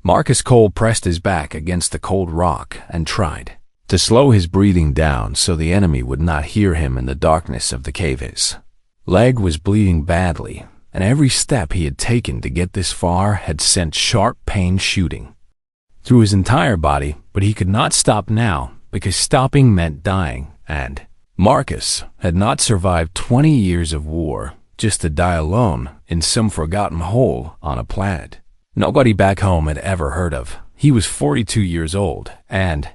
Marcus Cole pressed his back against the cold rock and tried to slow his breathing down so the enemy would not hear him in the darkness of the cave. His leg was bleeding badly, and every step he had taken to get this far had sent sharp pain shooting through his entire body, but he could not stop now because stopping meant dying, and Marcus had not survived 20 years of war just to die alone in some forgotten hole on a planet nobody back home had ever heard of. He was 42 years old, and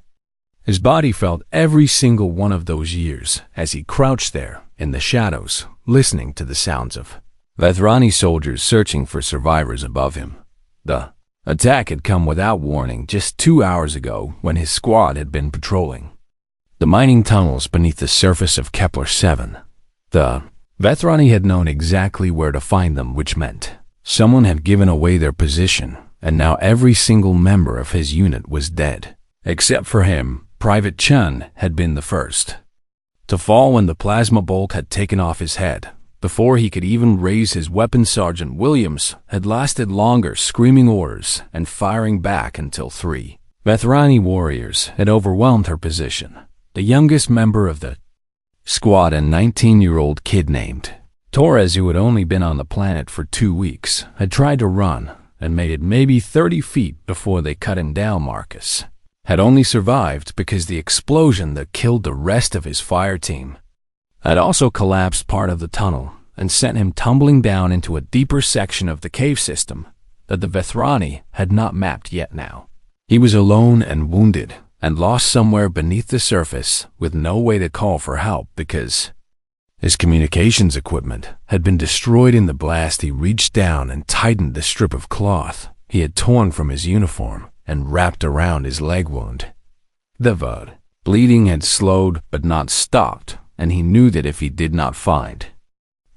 his body felt every single one of those years as he crouched there in the shadows, listening to the sounds of Vethrani soldiers searching for survivors above him. The attack had come without warning just 2 hours ago when his squad had been patrolling the mining tunnels beneath the surface of Kepler-7. The Vethrani had known exactly where to find them, which meant someone had given away their position, and now every single member of his unit was dead. Except for him, Private Chun had been the first to fall when the plasma bolt had taken off his head. Before he could even raise his weapon, Sergeant Williams had lasted longer, screaming orders and firing back until 3 Vethrani warriors had overwhelmed her position. The youngest member of the squad, a 19-year-old kid named Torres, who had only been on the planet for 2 weeks, had tried to run and made it maybe 30 feet before they cut him down. Marcus had only survived because the explosion that killed the rest of his fire team had also collapsed part of the tunnel and sent him tumbling down into a deeper section of the cave system that the Vethrani had not mapped yet. Now he was alone and wounded and lost somewhere beneath the surface with no way to call for help because his communications equipment had been destroyed in the blast. He reached down and tightened the strip of cloth he had torn from his uniform and wrapped around his leg wound. The bleeding had slowed but not stopped, and he knew that if he did not find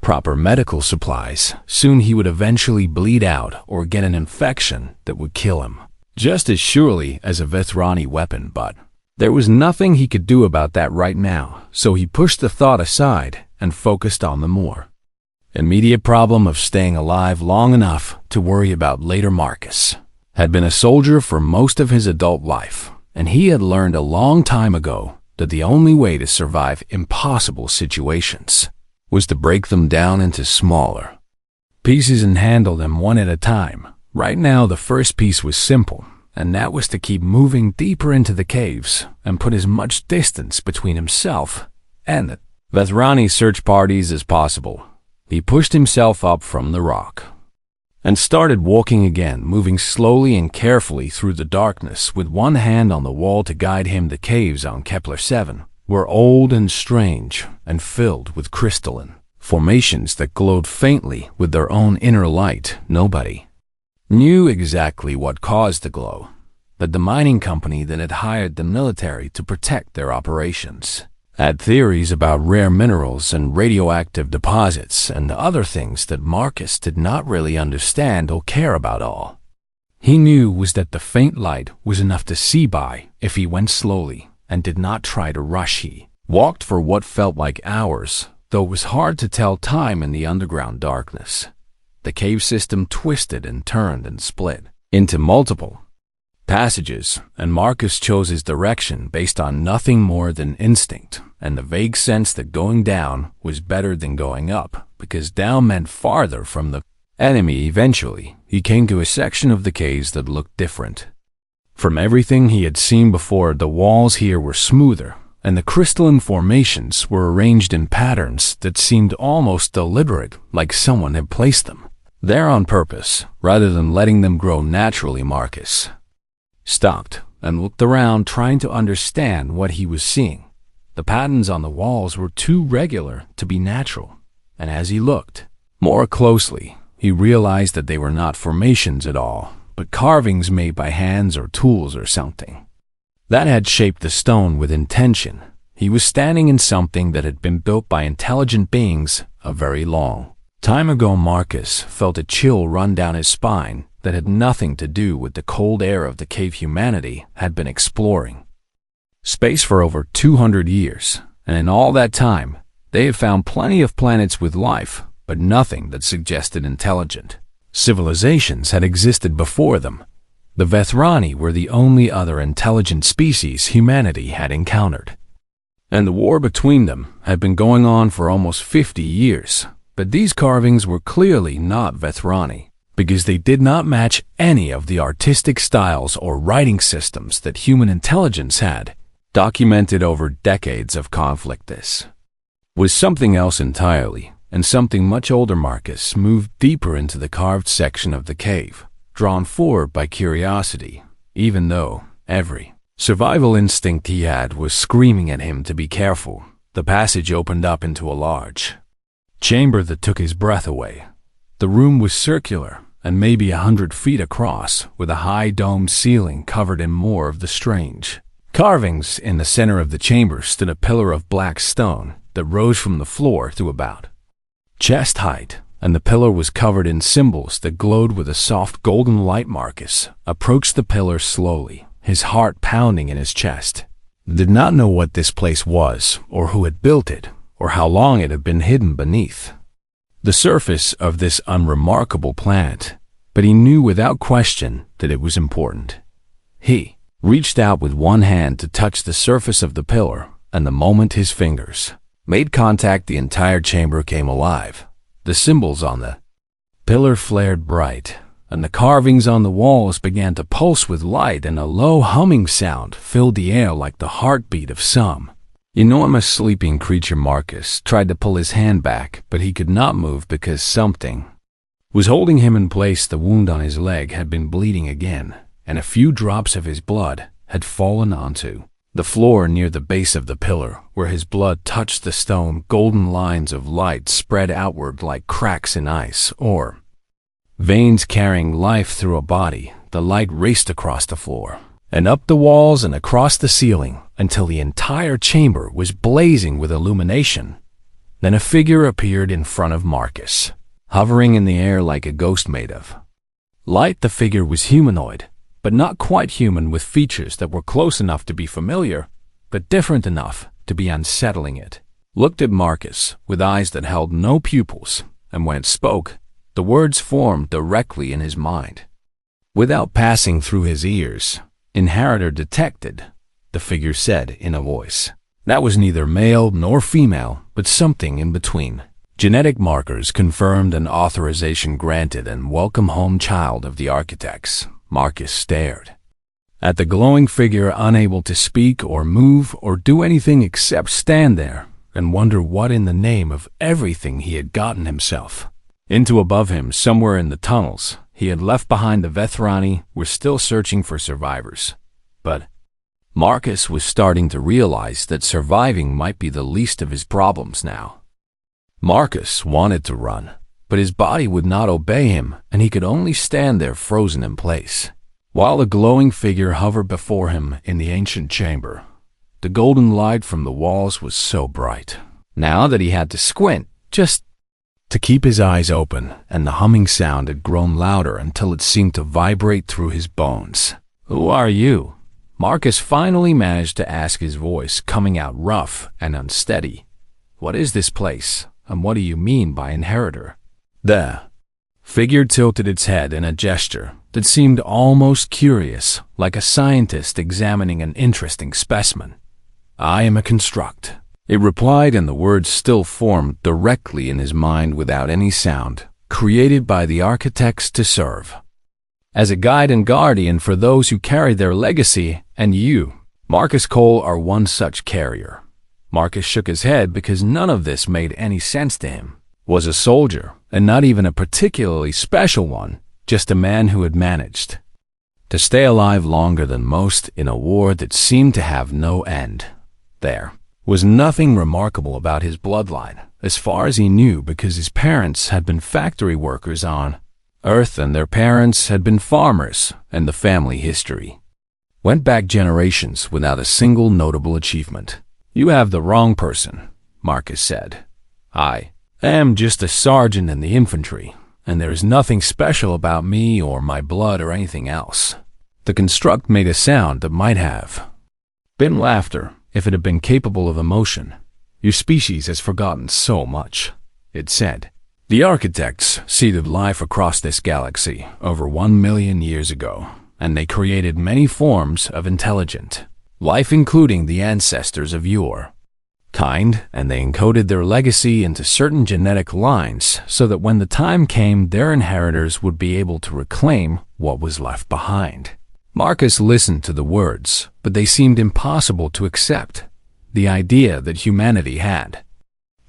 proper medical supplies, soon he would eventually bleed out or get an infection that would kill him, just as surely as a Vethrani weapon. But there was nothing he could do about that right now, so he pushed the thought aside and focused on the more immediate problem of staying alive long enough to worry about later. Marcus had been a soldier for most of his adult life, and he had learned a long time ago that the only way to survive impossible situations was to break them down into smaller pieces and handle them one at a time. Right now, the first piece was simple, and that was to keep moving deeper into the caves and put as much distance between himself and the Vethrani search parties as possible. He pushed himself up from the rock and started walking again, moving slowly and carefully through the darkness with one hand on the wall to guide him. The caves on Kepler-7 were old and strange and filled with crystalline formations that glowed faintly with their own inner light. Nobody knew exactly what caused the glow, but the mining company that had hired the military to protect their operations had theories about rare minerals and radioactive deposits and other things that Marcus did not really understand or care about. All he knew was that the faint light was enough to see by if he went slowly and did not try to rush. He walked for what felt like hours, though it was hard to tell time in the underground darkness. The cave system twisted and turned and split into multiple passages, and Marcus chose his direction based on nothing more than instinct and the vague sense that going down was better than going up, because down meant farther from the enemy. Eventually, he came to a section of the caves that looked different from everything he had seen before. The walls here were smoother, and the crystalline formations were arranged in patterns that seemed almost deliberate, like someone had placed them there on purpose, rather than letting them grow naturally. Marcus stopped and looked around, trying to understand what he was seeing. The patterns on the walls were too regular to be natural, and as he looked more closely, he realized that they were not formations at all, but carvings made by hands or tools or something that had shaped the stone with intention. He was standing in something that had been built by intelligent beings a very long time ago. Marcus felt a chill run down his spine that had nothing to do with the cold air of the cave. Humanity had been exploring space for over 200 years, and in all that time, they had found plenty of planets with life, but nothing that suggested intelligent civilizations had existed before them. The Vethrani were the only other intelligent species humanity had encountered, and the war between them had been going on for almost 50 years. But these carvings were clearly not Vethrani, because they did not match any of the artistic styles or writing systems that human intelligence had documented over decades of conflict. This was something else entirely, and something much older. Marcus moved deeper into the carved section of the cave, drawn forward by curiosity, even though every survival instinct he had was screaming at him to be careful. The passage opened up into a large chamber that took his breath away. The room was circular and maybe 100 feet across, with a high domed ceiling covered in more of the strange carvings. In the center of the chamber stood a pillar of black stone that rose from the floor to about chest height, and the pillar was covered in symbols that glowed with a soft golden light. Marcus approached the pillar slowly, his heart pounding in his chest. Did not know what this place was, or who had built it, or how long it had been hidden beneath the surface of this unremarkable planet, but he knew without question that it was important. He reached out with one hand to touch the surface of the pillar, and the moment his fingers made contact, the entire chamber came alive. The symbols on the pillar flared bright, and the carvings on the walls began to pulse with light, and a low humming sound filled the air like the heartbeat of some enormous sleeping creature. Marcus tried to pull his hand back, but he could not move because something was holding him in place. The wound on his leg had been bleeding again, and a few drops of his blood had fallen onto the floor near the base of the pillar. Where his blood touched the stone, golden lines of light spread outward like cracks in ice, or veins carrying life through a body. The light raced across the floor and up the walls and across the ceiling until the entire chamber was blazing with illumination. Then a figure appeared in front of Marcus, hovering in the air like a ghost made of light. The figure was humanoid, but not quite human, with features that were close enough to be familiar, but different enough to be unsettling. It looked at Marcus with eyes that held no pupils, and when it spoke, the words formed directly in his mind, without passing through his ears. "Inheritor detected," the figure said in a voice that was neither male nor female, but something in between. "Genetic markers confirmed and authorization granted, and welcome home, child of the architects." Marcus stared at the glowing figure, unable to speak or move or do anything except stand there and wonder what in the name of everything he had gotten himself into. Above him, somewhere in the tunnels he had left behind, the Vethrani were still searching for survivors. But Marcus was starting to realize that surviving might be the least of his problems now. Marcus wanted to run, but his body would not obey him, and he could only stand there frozen in place, while the glowing figure hovered before him in the ancient chamber. The golden light from the walls was so bright now that he had to squint just to keep his eyes open, and the humming sound had grown louder until it seemed to vibrate through his bones. "Who are you?" Marcus finally managed to ask, his voice coming out rough and unsteady. "What is this place, and what do you mean by inheritor?" The figure tilted its head in a gesture that seemed almost curious, like a scientist examining an interesting specimen. "I am a construct," it replied, and the words still formed directly in his mind without any sound, "created by the architects to serve as a guide and guardian for those who carry their legacy, and you, Marcus Cole, are one such carrier." Marcus shook his head because none of this made any sense to him. Was a soldier, and not even a particularly special one, just a man who had managed to stay alive longer than most in a war that seemed to have no end. There was nothing remarkable about his bloodline, as far as he knew, because his parents had been factory workers on Earth, and their parents had been farmers, and the family history went back generations without a single notable achievement. "You have the wrong person," Marcus said. "I am just a sergeant in the infantry, and there is nothing special about me or my blood or anything else." The construct made a sound that might have been laughter if it had been capable of emotion. "Your species has forgotten so much," it said. "The architects seeded life across this galaxy over 1 million years ago, and they created many forms of intelligent life, including the ancestors of your kind, and they encoded their legacy into certain genetic lines so that when the time came, their inheritors would be able to reclaim what was left behind. Marcus listened to the words, but they seemed impossible to accept. The idea that humanity had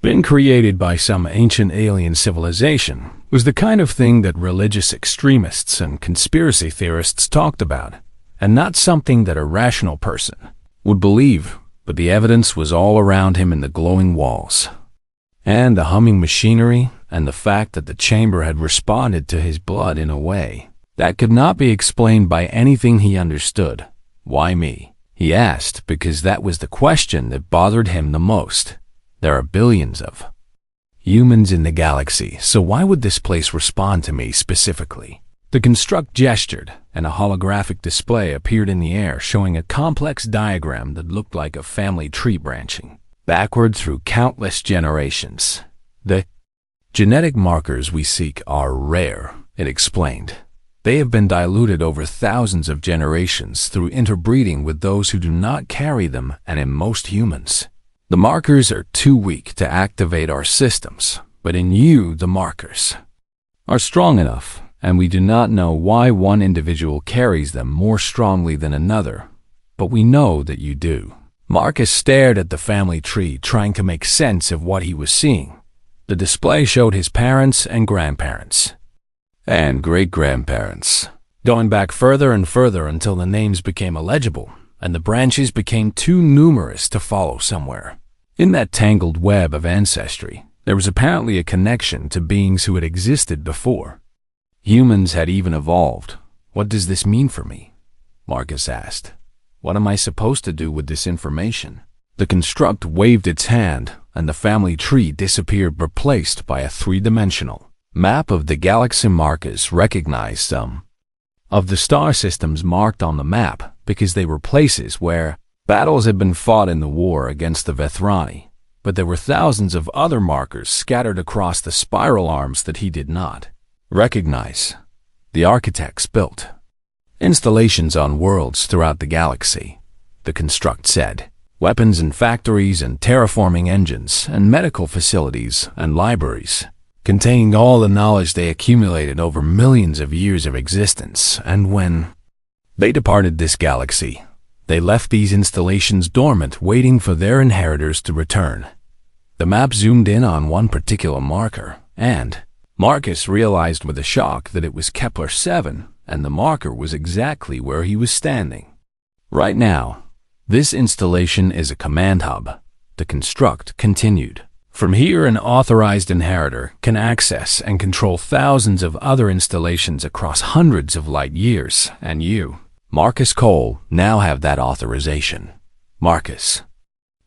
been created by some ancient alien civilization was the kind of thing that religious extremists and conspiracy theorists talked about, and not something that a rational person would believe. But the evidence was all around him in the glowing walls, and the humming machinery, and the fact that the chamber had responded to his blood in a way that could not be explained by anything he understood. Why me? He asked, because that was the question that bothered him the most. There are billions of humans in the galaxy, so why would this place respond to me specifically? The construct gestured, and a holographic display appeared in the air showing a complex diagram that looked like a family tree branching backward through countless generations. The genetic markers we seek are rare, it explained. They have been diluted over thousands of generations through interbreeding with those who do not carry them, and in most humans, the markers are too weak to activate our systems, but in you the markers are strong enough, and we do not know why one individual carries them more strongly than another, but we know that you do. Marcus stared at the family tree, trying to make sense of what he was seeing. The display showed his parents and grandparents, and great-grandparents, going back further and further until the names became illegible, and the branches became too numerous to follow somewhere. In that tangled web of ancestry, there was apparently a connection to beings who had existed before. Humans had even evolved. What does this mean for me? Marcus asked. What am I supposed to do with this information? The construct waved its hand, and the family tree disappeared, replaced by a three-dimensional map of the galaxy. Marcus recognized some of the star systems marked on the map because they were places where battles had been fought in the war against the Vethrani, but there were thousands of other markers scattered across the spiral arms that he did not recognize. The architects built installations on worlds throughout the galaxy, the construct said. Weapons and factories and terraforming engines and medical facilities and libraries, containing all the knowledge they accumulated over millions of years of existence. And when they departed this galaxy, they left these installations dormant, waiting for their inheritors to return. The map zoomed in on one particular marker, and Marcus realized with a shock that it was Kepler 7, and the marker was exactly where he was standing. Right now, this installation is a command hub, the construct continued. From here, an authorized inheritor can access and control thousands of other installations across hundreds of light years, and you, Marcus Cole, now have that authorization. Marcus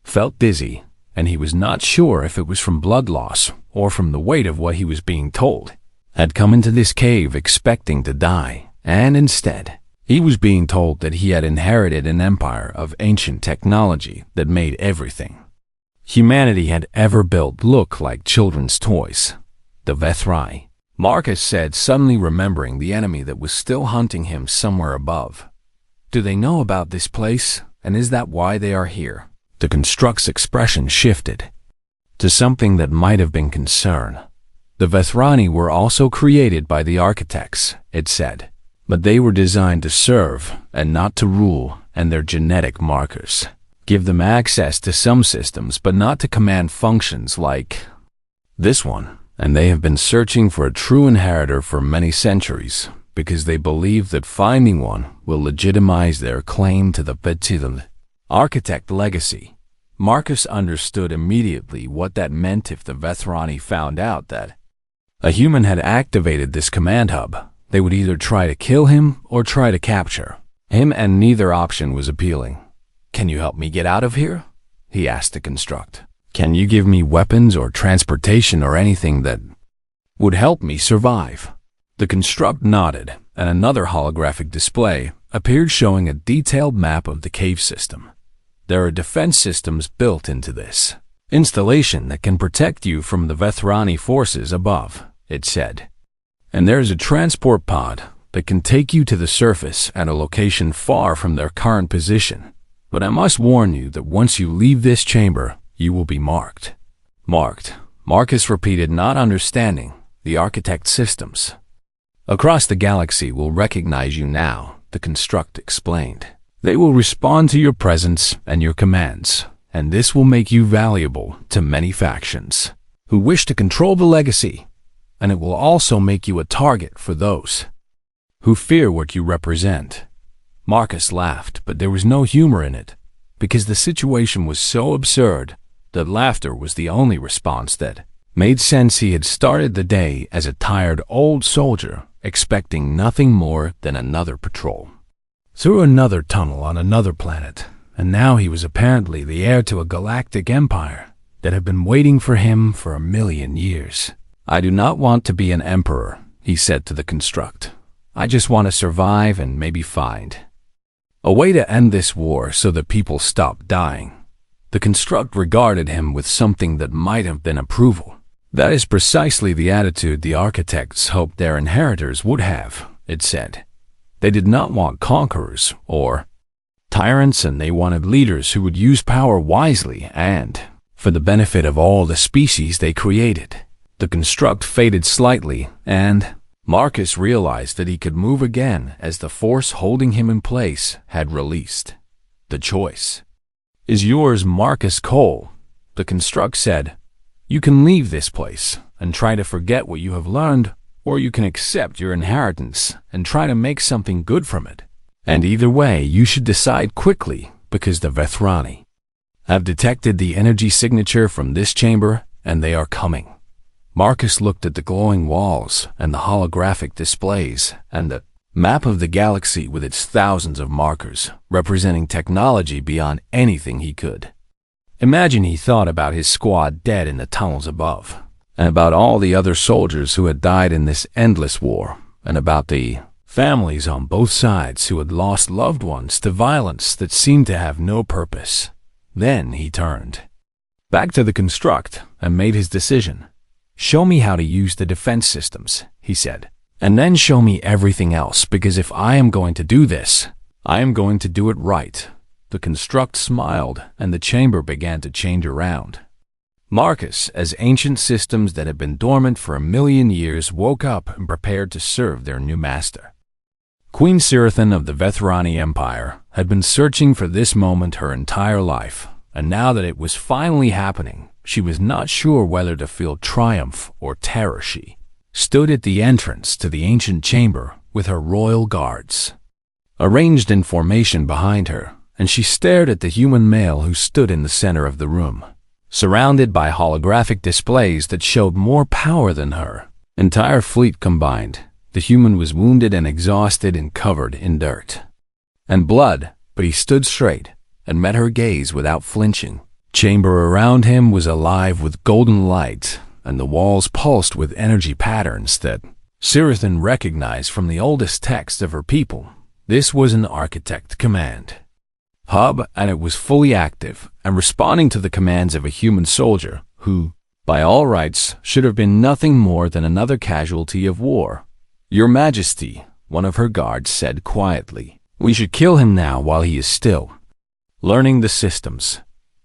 felt dizzy, and he was not sure if it was from blood loss or from the weight of what he was being told. Had come into this cave expecting to die, and instead, he was being told that he had inherited an empire of ancient technology that made everything humanity had ever built look like children's toys. The Vethrani, Marcus said, suddenly remembering the enemy that was still hunting him somewhere above. Do they know about this place, and is that why they are here? The construct's expression shifted to something that might have been concern. The Vethrani were also created by the architects, it said, but they were designed to serve and not to rule, and their genetic markers give them access to some systems but not to command functions like this one. And they have been searching for a true inheritor for many centuries because they believe that finding one will legitimize their claim to the architect legacy. Marcus understood immediately what that meant if the Vethrani found out that a human had activated this command hub. They would either try to kill him or try to capture him, and neither option was appealing. Can you help me get out of here? He asked the construct. Can you give me weapons or transportation or anything that would help me survive? The construct nodded, and another holographic display appeared showing a detailed map of the cave system. There are defense systems built into this installation that can protect you from the Vethrani forces above, it said. And there's a transport pod that can take you to the surface at a location far from their current position. But I must warn you that once you leave this chamber, you will be marked. Marked, Marcus repeated, not understanding the architect systems. Across the galaxy will recognize you now, the construct explained. They will respond to your presence and your commands, and this will make you valuable to many factions who wish to control the legacy, and it will also make you a target for those who fear what you represent. Marcus laughed, but there was no humor in it, because the situation was so absurd that laughter was the only response that made sense. He had started the day as a tired old soldier, expecting nothing more than another patrol through another tunnel on another planet, and now he was apparently the heir to a galactic empire that had been waiting for him for 1,000,000 years. I do not want to be an emperor, he said to the construct. I just want to survive and maybe find a way to end this war so that people stop dying. The construct regarded him with something that might have been approval. That is precisely the attitude the architects hoped their inheritors would have, it said. They did not want conquerors or tyrants, and they wanted leaders who would use power wisely and for the benefit of all the species they created. The construct faded slightly, and Marcus realized that he could move again as the force holding him in place had released. The choice is yours, Marcus Cole, the construct said. You can leave this place and try to forget what you have learned, or you can accept your inheritance and try to make something good from it. And either way, you should decide quickly, because the Vethrani have detected the energy signature from this chamber, and they are coming. Marcus looked at the glowing walls and the holographic displays and the map of the galaxy with its thousands of markers, representing technology beyond anything he could imagine. He thought about his squad dead in the tunnels above, and about all the other soldiers who had died in this endless war, and about the families on both sides who had lost loved ones to violence that seemed to have no purpose. Then he turned back to the construct and made his decision. Show me how to use the defense systems, he said, and then show me everything else, because if I am going to do this, I am going to do it right. The construct smiled, and the chamber began to change around. Marcus, as ancient systems that had been dormant for 1,000,000 years, woke up and prepared to serve their new master. Queen Sirathan of the Vethrani Empire had been searching for this moment her entire life, and now that it was finally happening, she was not sure whether to feel triumph or terror. She stood at the entrance to the ancient chamber with her royal guards arranged in formation behind her, and she stared at the human male who stood in the center of the room, surrounded by holographic displays that showed more power than her entire fleet combined. The human was wounded and exhausted and covered in dirt and blood, but he stood straight and met her gaze without flinching. Chamber around him was alive with golden light, and the walls pulsed with energy patterns that Sirathan recognized from the oldest text of her people. This was an architect command hub, and it was fully active and responding to the commands of a human soldier who, by all rights, should have been nothing more than another casualty of war. Your Majesty, one of her guards said quietly, we should kill him now while he is still learning the systems.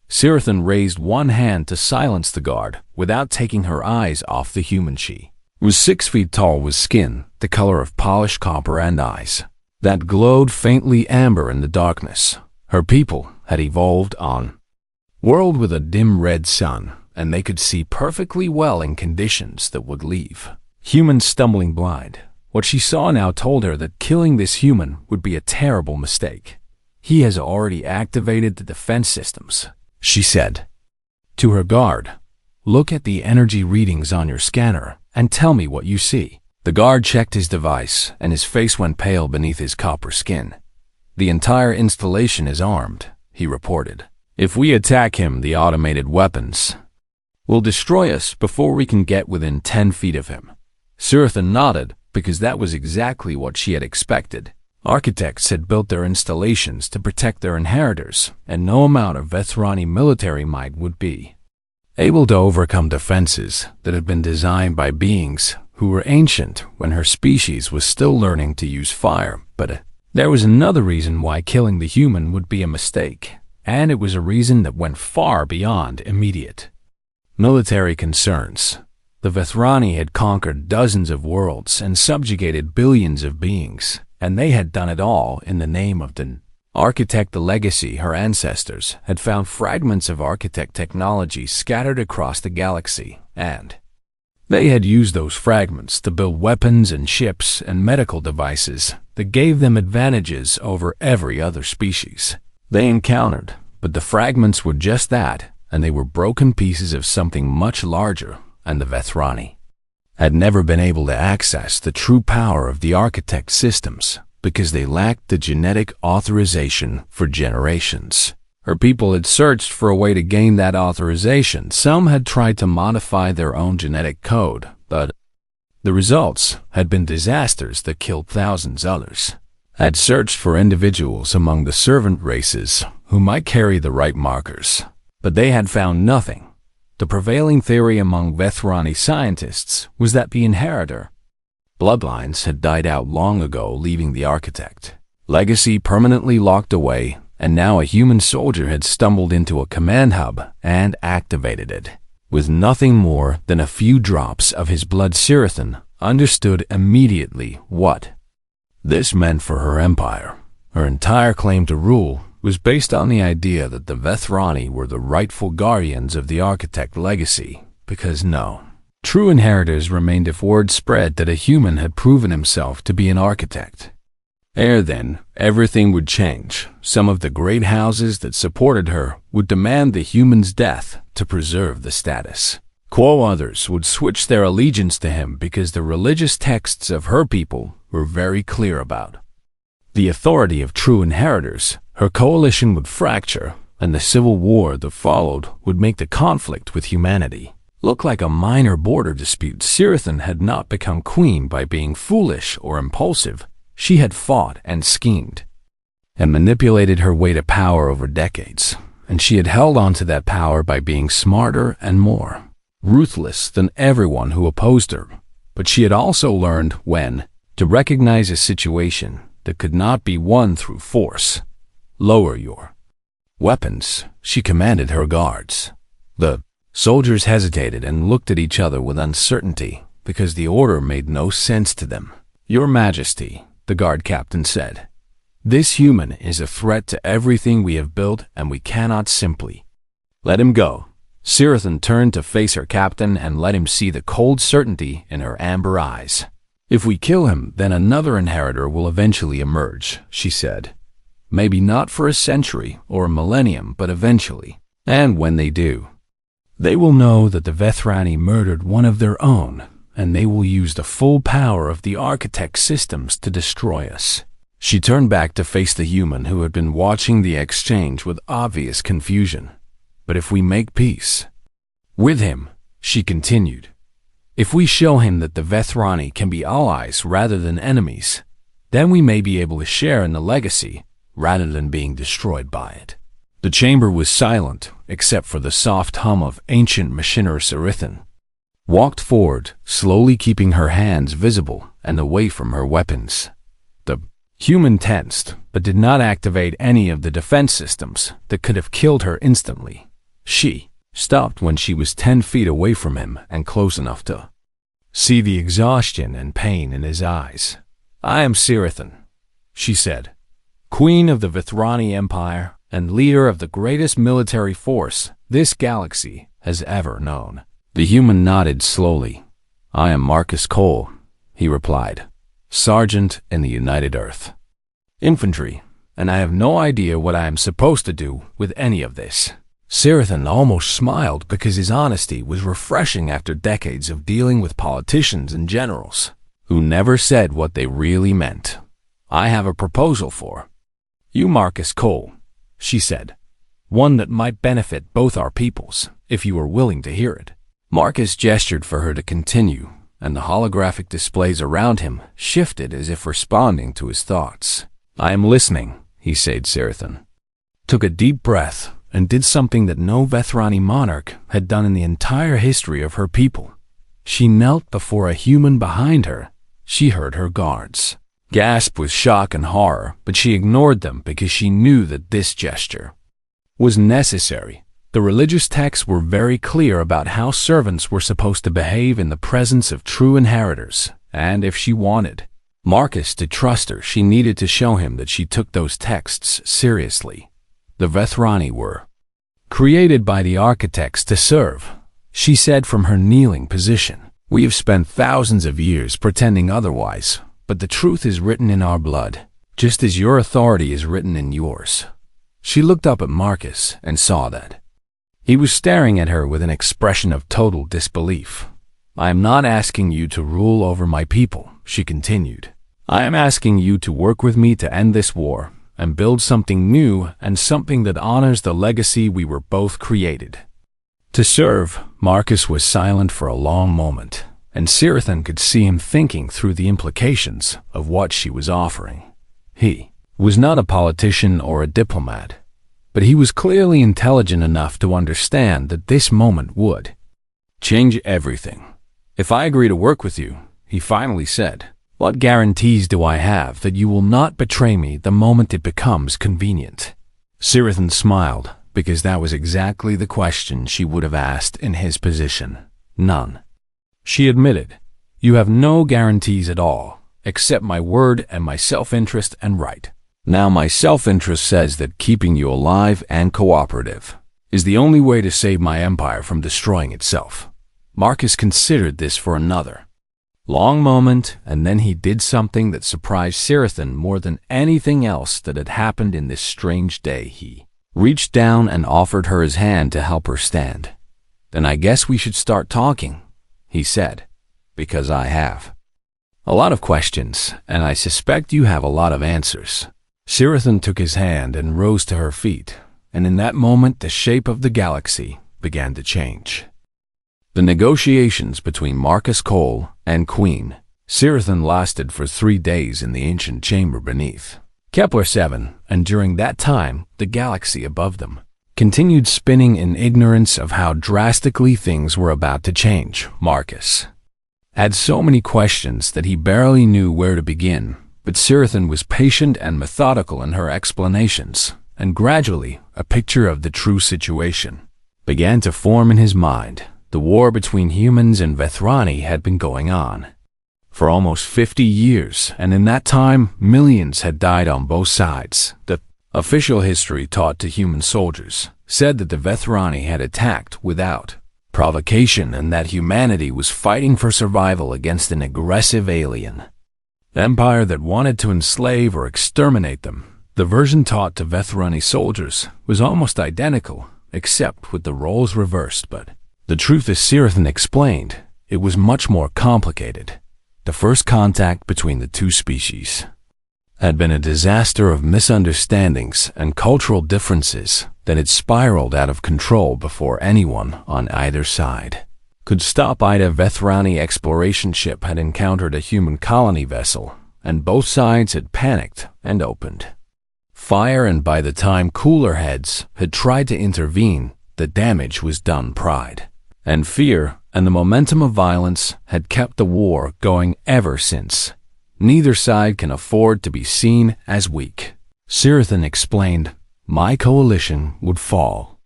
Sirathan raised one hand to silence the guard without taking her eyes off the human. She was 6 feet tall with skin the color of polished copper and eyes that glowed faintly amber in the darkness. Her people had evolved on world with a dim red sun, and they could see perfectly well in conditions that would leave humans stumbling blind. What she saw now told her that killing this human would be a terrible mistake. He has already activated the defense systems, she said to her guard. Look at the energy readings on your scanner and tell me what you see. The guard checked his device, and his face went pale beneath his copper skin. The entire installation is armed, he reported. If we attack him, the automated weapons will destroy us before we can get within 10 feet of him. Sirathan nodded, because that was exactly what she had expected. Architects had built their installations to protect their inheritors, and no amount of Vethrani military might would be able to overcome defenses that had been designed by beings who were ancient when her species was still learning to use fire, but there was another reason why killing the human would be a mistake, and it was a reason that went far beyond immediate military concerns. The Vethrani had conquered dozens of worlds and subjugated billions of beings, and they had done it all in the name of the architect. The legacy, her ancestors, had found fragments of architect technology scattered across the galaxy, and they had used those fragments to build weapons and ships and medical devices that gave them advantages over every other species they encountered. But the fragments were just that, and they were broken pieces of something much larger, and the Vethrani had never been able to access the true power of the architect systems because they lacked the genetic authorization for generations. Her people had searched for a way to gain that authorization. Some had tried to modify their own genetic code, but the results had been disasters that killed thousands. Others had searched for individuals among the servant races who might carry the right markers, but they had found nothing. The prevailing theory among Vethrani scientists was that the inheritor bloodlines had died out long ago, leaving the architect legacy permanently locked away, and now a human soldier had stumbled into a command hub and activated it. With nothing more than a few drops of his blood, Sirathan understood immediately what this meant for her empire. Her entire claim to rule was based on the idea that the Vethrani were the rightful guardians of the architect legacy, because no true inheritors remained if word spread that a human had proven himself to be an architect. Ere then, everything would change. Some of the great houses that supported her would demand the human's death to preserve the status quo. Others would switch their allegiance to him because the religious texts of her people were very clear about the authority of true inheritors. Her coalition would fracture, and the civil war that followed would make the conflict with humanity look like a minor border dispute. Sirathan had not become queen by being foolish or impulsive. She had fought and schemed and manipulated her way to power over decades, and she had held on to that power by being smarter and more ruthless than everyone who opposed her. But she had also learned when to recognize a situation that could not be won through force. Lower your weapons, she commanded her guards. The soldiers hesitated and looked at each other with uncertainty because the order made no sense to them. Your Majesty, the guard captain said, this human is a threat to everything we have built, and we cannot simply let him go. Sirathan turned to face her captain and let him see the cold certainty in her amber eyes. If we kill him, then another inheritor will eventually emerge, she said. Maybe not for a century or a millennium, but eventually. And when they do, they will know that the Vethrani murdered one of their own, and they will use the full power of the architect systems to destroy us. She turned back to face the human who had been watching the exchange with obvious confusion. But if we make peace with him, she continued, if we show him that the Vethrani can be allies rather than enemies, then we may be able to share in the legacy rather than being destroyed by it. The chamber was silent, except for the soft hum of ancient machinery. Sirathan walked forward, slowly keeping her hands visible and away from her weapons. The human tensed, but did not activate any of the defense systems that could have killed her instantly. She stopped when she was 10 feet away from him and close enough to see the exhaustion and pain in his eyes. I am Sirathan, she said, Queen of the Vethrani Empire and leader of the greatest military force this galaxy has ever known. The human nodded slowly. I am Marcus Cole, he replied, Sergeant in the United Earth Infantry, and I have no idea what I am supposed to do with any of this. Sirathan almost smiled because his honesty was refreshing after decades of dealing with politicians and generals who never said what they really meant. I have a proposal for you, Marcus Cole, she said, one that might benefit both our peoples, if you are willing to hear it. Marcus gestured for her to continue, and the holographic displays around him shifted as if responding to his thoughts. I am listening, he said. Sirathan took a deep breath and did something that no Vethrani monarch had done in the entire history of her people. She knelt before a human behind her. She heard her guards gasp with shock and horror, but she ignored them because she knew that this gesture was necessary. The religious texts were very clear about how servants were supposed to behave in the presence of true inheritors, and if she wanted Marcus to trust her, she needed to show him that she took those texts seriously. The Vethrani were created by the architects to serve, she said from her kneeling position. We have spent thousands of years pretending otherwise, but the truth is written in our blood, just as your authority is written in yours. She looked up at Marcus and saw that he was staring at her with an expression of total disbelief. I am not asking you to rule over my people, she continued. I am asking you to work with me to end this war and build something new and something that honors the legacy we were both created to serve. Marcus was silent for a long moment, and Sirathan could see him thinking through the implications of what she was offering. He was not a politician or a diplomat, but he was clearly intelligent enough to understand that this moment would change everything. If I agree to work with you, he finally said, what guarantees do I have that you will not betray me the moment it becomes convenient? Sirathan smiled, because that was exactly the question she would have asked in his position. None. She admitted, you have no guarantees at all, except my word and my self-interest and right. Now my self-interest says that keeping you alive and cooperative is the only way to save my empire from destroying itself. Marcus considered this for another long moment, and then he did something that surprised Sirathan more than anything else that had happened in this strange day. He reached down and offered her his hand to help her stand. Then I guess we should start talking, he said, because I have a lot of questions, and I suspect you have a lot of answers. Sirathan took his hand and rose to her feet, and in that moment the shape of the galaxy began to change. The negotiations between Marcus Cole and Queen Sirathan lasted for 3 days in the ancient chamber beneath Kepler 7, and during that time the galaxy above them continued spinning in ignorance of how drastically things were about to change. Marcus had so many questions that he barely knew where to begin, but Sirathan was patient and methodical in her explanations, and gradually a picture of the true situation began to form in his mind. The war between humans and Vethrani had been going on for almost 50 years, and in that time, millions had died on both sides. The official history taught to human soldiers said that the Vethrani had attacked without provocation and that humanity was fighting for survival against an aggressive alien empire that wanted to enslave or exterminate them. The version taught to Vethrani soldiers was almost identical, except with the roles reversed, but the truth, as Sirathan explained, it was much more complicated. The first contact between the two species had been a disaster of misunderstandings and cultural differences that had spiraled out of control before anyone on either side could stop. A Vethrani exploration ship had encountered a human colony vessel, and both sides had panicked and opened fire, and by the time cooler heads had tried to intervene, the damage was done. Pride and fear and the momentum of violence had kept the war going ever since. Neither side can afford to be seen as weak. Sirathan explained, my coalition would fall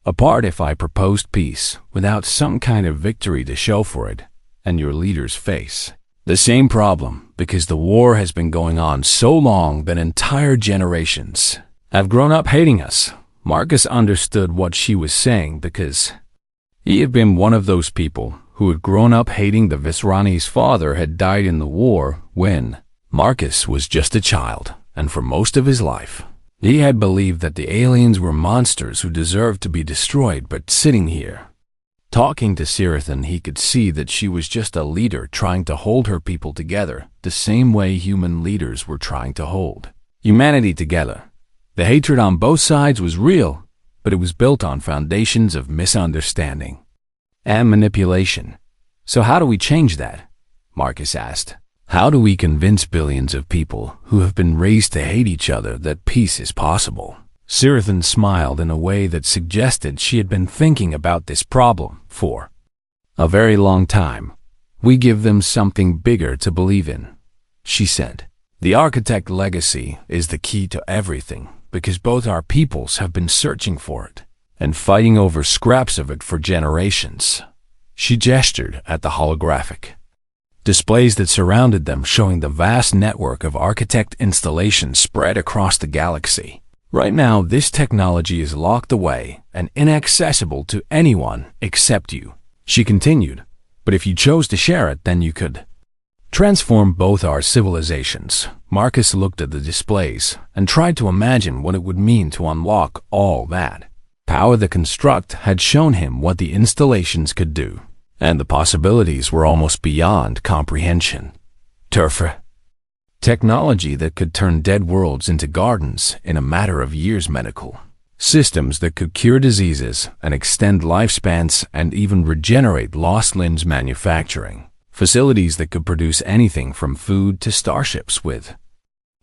apart if I proposed peace without some kind of victory to show for it, and your leaders face the same problem because the war has been going on so long that entire generations have grown up hating us. Marcus understood what she was saying because he had been one of those people who had grown up hating the Vethrani's father had died in the war when Marcus was just a child, and for most of his life he had believed that the aliens were monsters who deserved to be destroyed. But sitting here, talking to Sirathan, he could see that she was just a leader trying to hold her people together, the same way human leaders were trying to hold humanity together. The hatred on both sides was real, but it was built on foundations of misunderstanding and manipulation. So how do we change that? Marcus asked. How do we convince billions of people who have been raised to hate each other that peace is possible? Sirathan smiled in a way that suggested she had been thinking about this problem for a very long time. We give them something bigger to believe in, she said. The architect legacy is the key to everything, because both our peoples have been searching for it and fighting over scraps of it for generations. She gestured at the holographic displays that surrounded them, showing the vast network of architect installations spread across the galaxy. Right now, this technology is locked away and inaccessible to anyone except you, she continued. But if you chose to share it, then you could transform both our civilizations. Marcus looked at the displays and tried to imagine what it would mean to unlock all that power. The construct had shown him what the installations could do, and the possibilities were almost beyond comprehension. Technology that could turn dead worlds into gardens in a matter of years, medical systems that could cure diseases and extend lifespans and even regenerate lost limbs, manufacturing facilities that could produce anything from food to starships with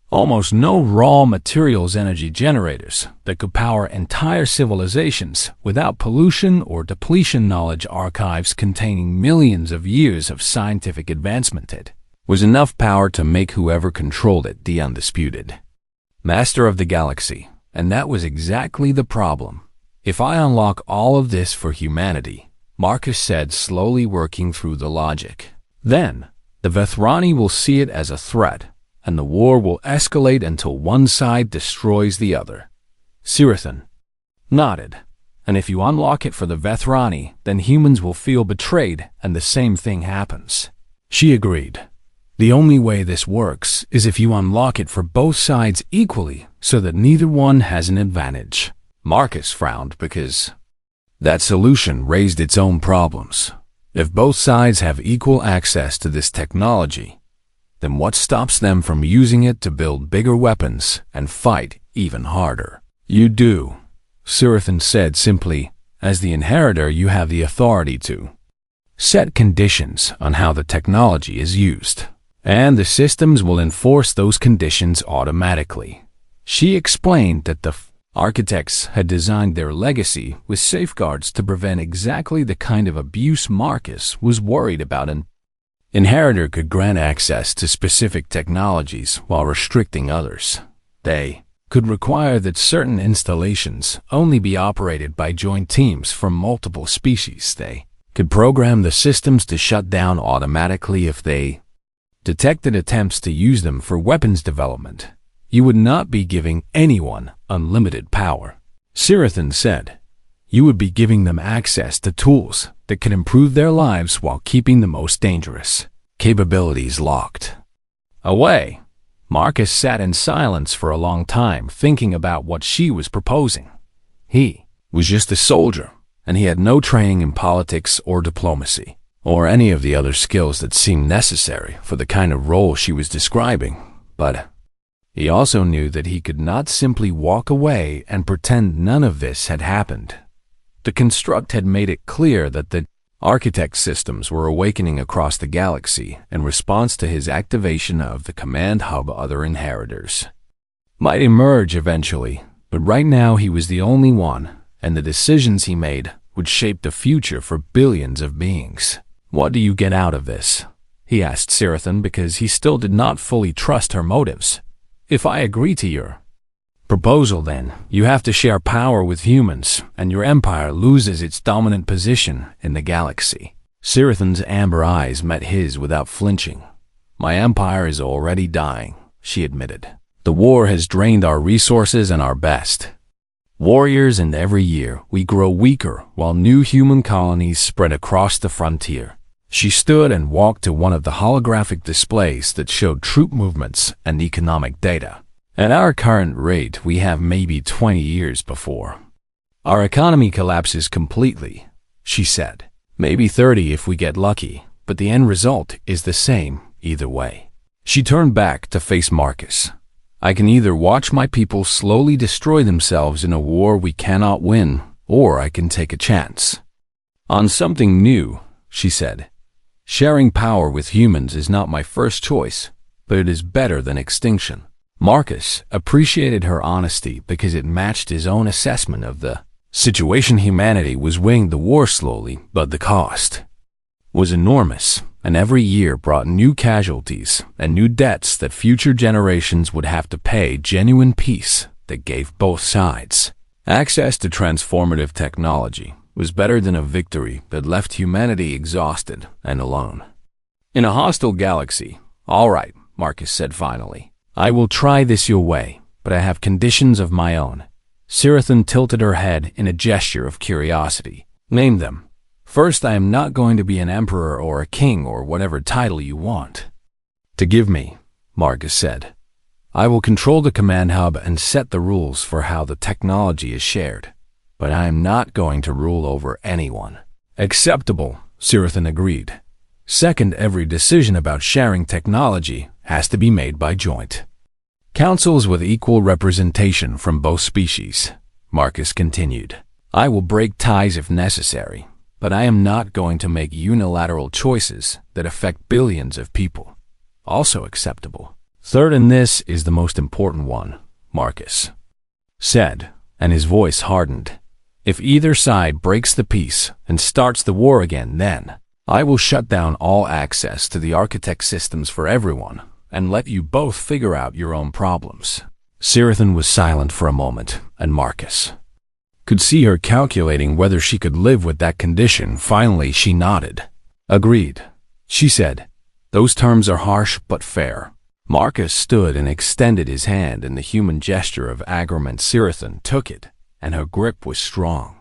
almost no raw materials, energy generators that could power entire civilizations without pollution or depletion, knowledge archives containing millions of years of scientific advancement. It was enough power to make whoever controlled it the undisputed master of the galaxy. And that was exactly the problem. If I unlock all of this for humanity, Marcus said, slowly working through the logic, then the Vethrani will see it as a threat, and the war will escalate until one side destroys the other. Sirathan nodded. And if you unlock it for the Vethrani, then humans will feel betrayed, and the same thing happens. She agreed. The only way this works is if you unlock it for both sides equally, so that neither one has an advantage. Marcus frowned because that solution raised its own problems. If both sides have equal access to this technology, then what stops them from using it to build bigger weapons and fight even harder? You do, Sirathan said simply. As the inheritor, you have the authority to set conditions on how the technology is used, and the systems will enforce those conditions automatically. She explained that the architects had designed their legacy with safeguards to prevent exactly the kind of abuse Marcus was worried about. An inheritor could grant access to specific technologies while restricting others. They could require that certain installations only be operated by joint teams from multiple species. They could program the systems to shut down automatically if they detected attempts to use them for weapons development. You would not be giving anyone unlimited power, Sirathan said. You would be giving them access to tools that could improve their lives while keeping the most dangerous capabilities locked away. Marcus sat in silence for a long time, thinking about what she was proposing. He was just a soldier, and he had no training in politics or diplomacy, or any of the other skills that seemed necessary for the kind of role she was describing. But he also knew that he could not simply walk away and pretend none of this had happened. The construct had made it clear that the architect systems were awakening across the galaxy in response to his activation of the command hub. Other inheritors might emerge eventually, but right now he was the only one, and the decisions he made would shape the future for billions of beings. What do you get out of this? He asked Sirathan, because he still did not fully trust her motives. If I agree to your proposal, then you have to share power with humans, and your empire loses its dominant position in the galaxy. Sirathan's amber eyes met his without flinching. My empire is already dying, she admitted. The war has drained our resources and our best warriors, and every year we grow weaker while new human colonies spread across the frontier. She stood and walked to one of the holographic displays that showed troop movements and economic data. At our current rate, we have maybe 20 years before our economy collapses completely, she said. Maybe 30 if we get lucky, but the end result is the same either way. She turned back to face Marcus. I can either watch my people slowly destroy themselves in a war we cannot win, or I can take a chance on something new, she said. Sharing power with humans is not my first choice, but it is better than extinction. Marcus appreciated her honesty because it matched his own assessment of the situation. Humanity was winning the war slowly, but the cost was enormous. and every year brought new casualties and new debts that future generations would have to pay. Genuine peace that gave both sides access to transformative technology was better than a victory that left humanity exhausted and alone. In a hostile galaxy, "All right," Marcus said finally. "I will try this your way, but I have conditions of my own." Sirathan tilted her head in a gesture of curiosity. "Name them." "First, I am not going to be an emperor or a king or whatever title you want to give me," Marcus said. "I will control the command hub and set the rules for how the technology is shared, but I am not going to rule over anyone." "Acceptable," Sirathan agreed. "Second, every decision about sharing technology has to be made by joint councils with equal representation from both species," Marcus continued. "I will break ties if necessary, but I am not going to make unilateral choices that affect billions of people." "Also acceptable." "Third, and this is the most important one," Marcus said, and his voice hardened. "If either side breaks the peace and starts the war again, then I will shut down all access to the architect systems for everyone and let you both figure out your own problems." Sirathan was silent for a moment, and Marcus could see her calculating whether she could live with that condition. Finally, she nodded. "Agreed," she said. "Those terms are harsh but fair." Marcus stood and extended his hand in the human gesture of agreement. Sirathan took it, and her grip was strong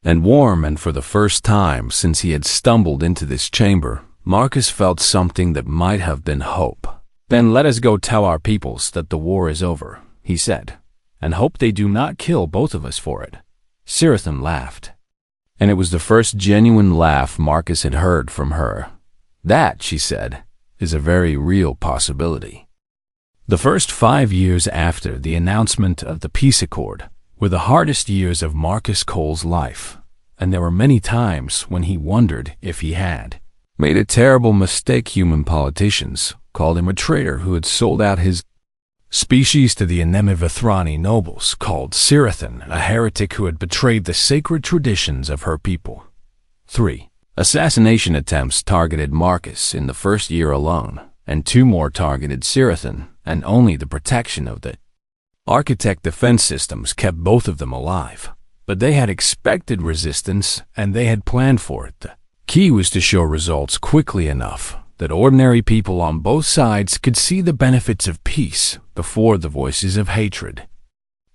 and warm, and for the first time since he had stumbled into this chamber, Marcus felt something that might have been hope. "Then let us go tell our peoples that the war is over," he said, "and hope they do not kill both of us for it." Sirathan laughed, and it was the first genuine laugh Marcus had heard from her. "That," she said, "is a very real possibility." The first 5 years after the announcement of the peace accord were the hardest years of Marcus Cole's life, and there were many times when he wondered if he had made a terrible mistake. Human politicians called him a traitor who had sold out his species to the Anemevathrani nobles, called Sirathan a heretic who had betrayed the sacred traditions of her people. 3. Assassination attempts targeted Marcus in the first year alone, and 2 more targeted Sirathan, and only the protection of the architect defense systems kept both of them alive. But they had expected resistance, and they had planned for it. The key was to show results quickly enough that ordinary people on both sides could see the benefits of peace before the voices of hatred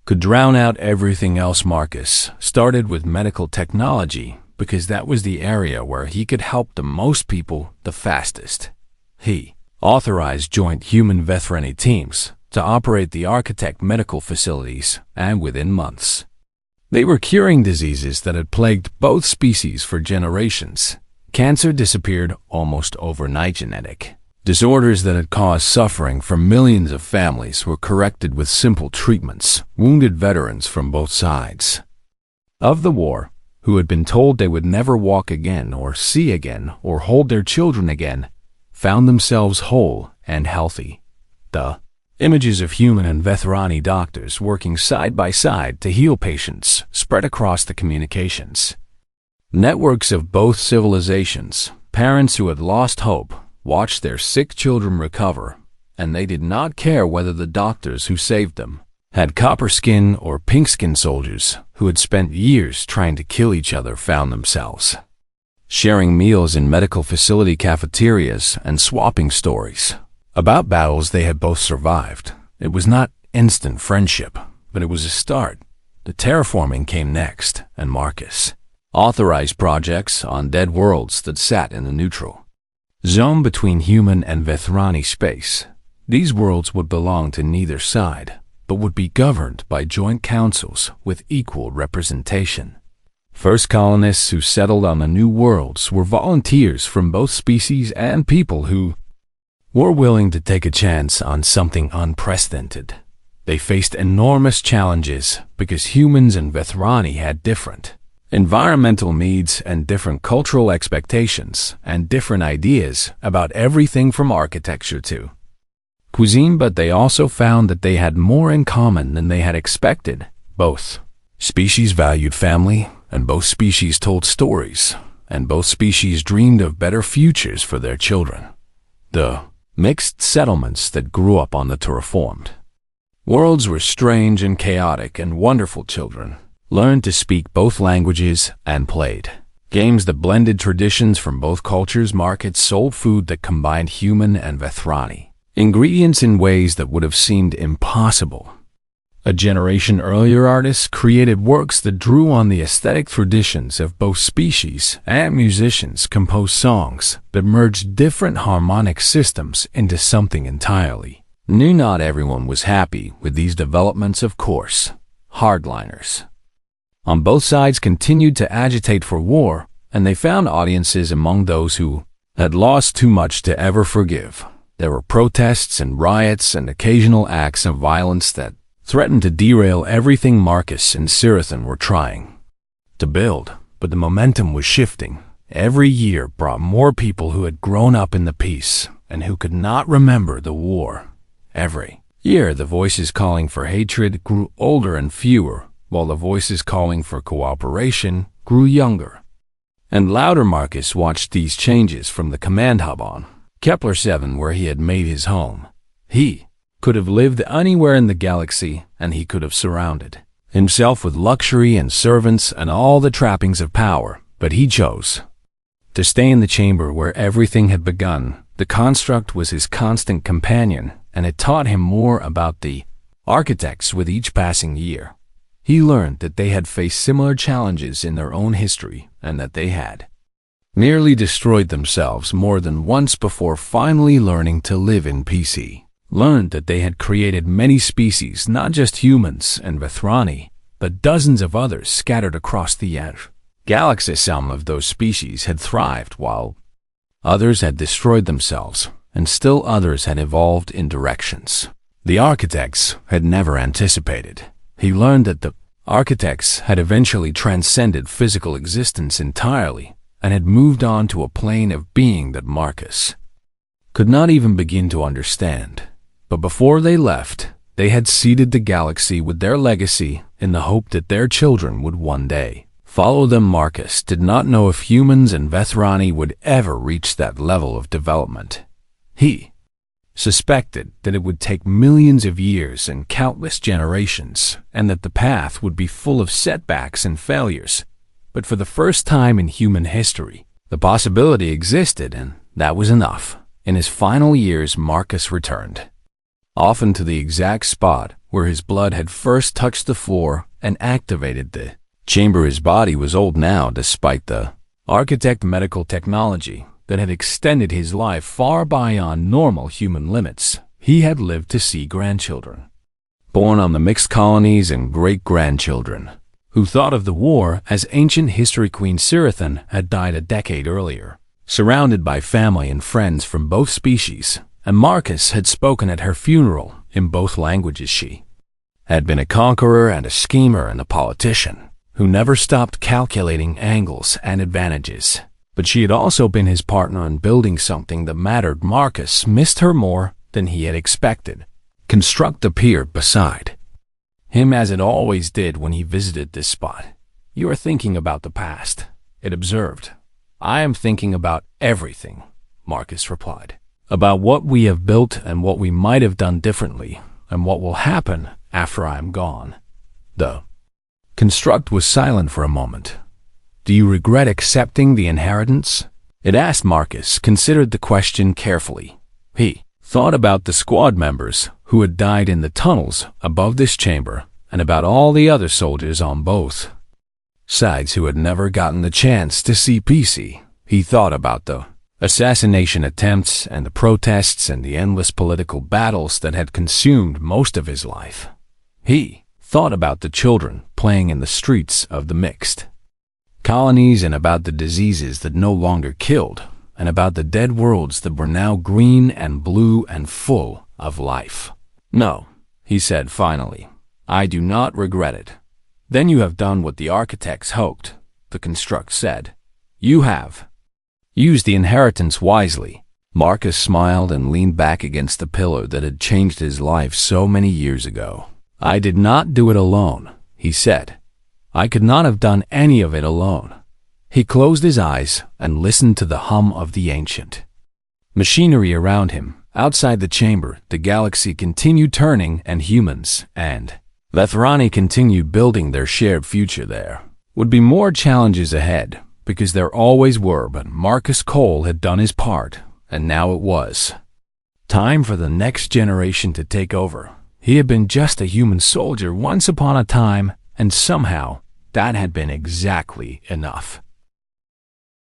could drown out everything else. Marcus started with medical technology because that was the area where he could help the most people the fastest. He authorized joint human Vethrani teams to operate the architect medical facilities, and within months, they were curing diseases that had plagued both species for generations. Cancer disappeared almost overnight. Genetic disorders that had caused suffering for millions of families were corrected with simple treatments. Wounded veterans from both sides of the war, who had been told they would never walk again or see again or hold their children again, found themselves whole and healthy. The images of human and Vethrani doctors working side by side to heal patients spread across the communications networks of both civilizations. Parents who had lost hope watched their sick children recover, and they did not care whether the doctors who saved them had copper skin or pink skin. Soldiers who had spent years trying to kill each other found themselves sharing meals in medical facility cafeterias and swapping stories about battles they had both survived. It was not instant friendship, but it was a start. The terraforming came next, and Marcus authorized projects on dead worlds that sat in the neutral zone between human and Vethrani space. These worlds would belong to neither side, but would be governed by joint councils with equal representation. First colonists who settled on the new worlds were volunteers from both species and people who were willing to take a chance on something unprecedented. They faced enormous challenges because humans and Vethrani had different environmental needs and different cultural expectations and different ideas about everything from architecture to cuisine, but they also found that they had more in common than they had expected. Both species valued family, and both species told stories, and both species dreamed of better futures for their children. The mixed settlements that grew up on the terraformed worlds were strange and chaotic, and wonderful children learned to speak both languages and played games that blended traditions from both cultures. Markets sold food that combined human and Vethrani ingredients in ways that would have seemed impossible. A generation earlier, artists created works that drew on the aesthetic traditions of both species, and musicians composed songs that merged different harmonic systems into something entirely new. Not everyone was happy with these developments, of course. Hardliners on both sides continued to agitate for war, and they found audiences among those who had lost too much to ever forgive. There were protests and riots and occasional acts of violence that threatened to derail everything Marcus and Sirathan were trying to build, but the momentum was shifting. Every year brought more people who had grown up in the peace and who could not remember the war. Every year the voices calling for hatred grew older and fewer, while the voices calling for cooperation grew younger and louder. Marcus watched these changes from the command hub on Kepler 7, where he had made his home. He could have lived anywhere in the galaxy, and he could have surrounded himself with luxury and servants and all the trappings of power, but he chose to stay in the chamber where everything had begun. The construct was his constant companion, and it taught him more about the architects with each passing year. He learned that they had faced similar challenges in their own history, and that they had nearly destroyed themselves more than once before finally learning to live in peace. He learned that they had created many species, not just humans and Vethrani, but dozens of others scattered across the galaxy. Some of those species had thrived, while others had destroyed themselves, and still others had evolved in directions the architects had never anticipated. He learned that the architects had eventually transcended physical existence entirely and had moved on to a plane of being that Marcus could not even begin to understand. But before they left, they had seeded the galaxy with their legacy in the hope that their children would one day follow them. Marcus did not know if humans and Vethrani would ever reach that level of development. He suspected that it would take millions of years and countless generations, and that the path would be full of setbacks and failures. But for the first time in human history, the possibility existed, and that was enough. In his final years, Marcus returned, often to the exact spot where his blood had first touched the floor and activated the chamber. His body was old now, despite the architect medical technology that had extended his life far beyond normal human limits. He had lived to see grandchildren born on the mixed colonies and great-grandchildren who thought of the war as ancient history. Queen Sirathan had died a decade earlier, surrounded by family and friends from both species, and Marcus had spoken at her funeral in both languages. She had been a conqueror and a schemer and a politician who never stopped calculating angles and advantages. But she had also been his partner in building something that mattered. Marcus missed her more than he had expected. Construct appeared beside him, as it always did when he visited this spot. "You are thinking about the past," it observed. "I am thinking about everything," Marcus replied. "About what we have built and what we might have done differently, and what will happen after I am gone." The construct was silent for a moment. "Do you regret accepting the inheritance?" it asked. Marcus considered the question carefully. He thought about the squad members who had died in the tunnels above this chamber, and about all the other soldiers on both sides who had never gotten the chance to see PC. He thought about the assassination attempts and the protests and the endless political battles that had consumed most of his life. He thought about the children playing in the streets of the mixed colonies, and about the diseases that no longer killed, and about the dead worlds that were now green and blue and full of life. "No," he said finally, "I do not regret it." "Then you have done what the architects hoped," the construct said. "You have used the inheritance wisely." Marcus smiled and leaned back against the pillar that had changed his life so many years ago. "I did not do it alone," he said. "I could not have done any of it alone." He closed his eyes and listened to the hum of the ancient machinery around him. Outside the chamber, the galaxy continued turning, and humans and Lethrani continued building their shared future. There would be more challenges ahead, because there always were, but Marcus Cole had done his part, and now it was time for the next generation to take over. He had been just a human soldier once upon a time, and somehow that had been exactly enough.